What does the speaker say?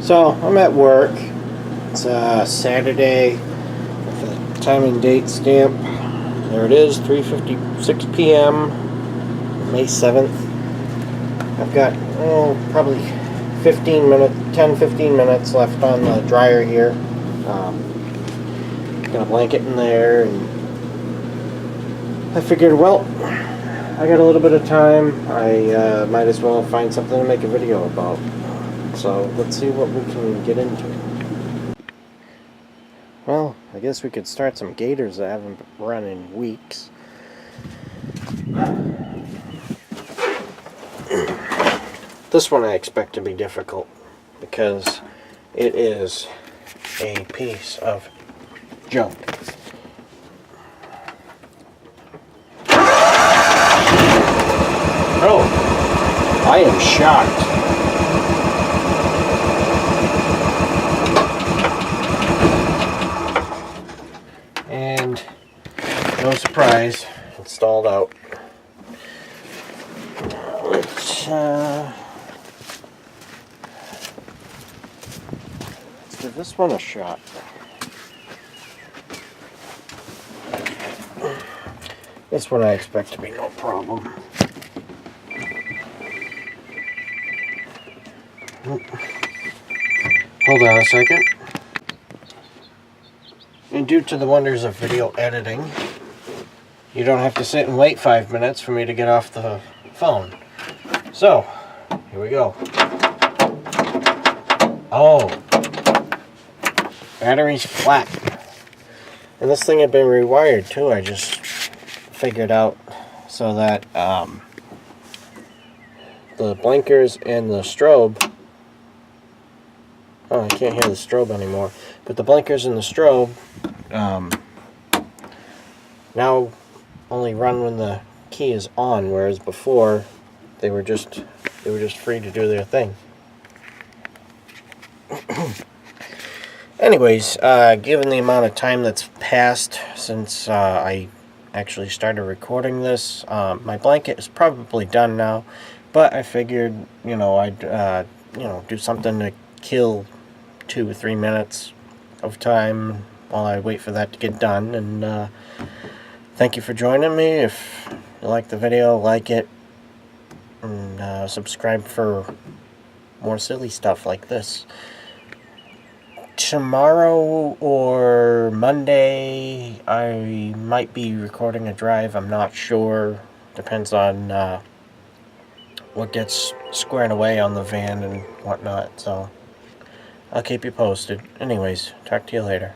So I'm at work. It's Saturday with a time and date stamp. There it is, 3:56 p.m. May 7th. I've got probably 10-15 minutes left on the dryer here. Got a blanket in there, and I figured, well, I got a little bit of time. I might as well find something to make a video about. So let's see what we can get into. Well, I guess we could start some Gators that haven't run in weeks. This one I expect to be difficult because it is a piece of junk. Oh, I am shocked. And no surprise, it's stalled out. Let's give this one a shot. This one I expect to be no problem. Hold on a second. And due to the wonders of video editing, you don't have to sit and wait 5 minutes for me to get off the phone. So, here we go. Oh, battery's flat. And this thing had been rewired too. I just figured out so that the blinkers and the strobe, oh, I can't hear the strobe anymore, but the blinkers and the strobe now only run when the key is on, whereas before they were just free to do their thing. Anyways, given the amount of time that's passed since I actually started recording this, my blanket is probably done now, but I figured, I'd do something to kill 2 or 3 minutes of time while I wait for that to get done. And thank you for joining me. If you like the video, like it, and subscribe for more silly stuff like this. Tomorrow or Monday I might be recording a drive. I'm not sure. Depends on what gets squared away on the van and whatnot. So I'll keep you posted. Anyways, talk to you later.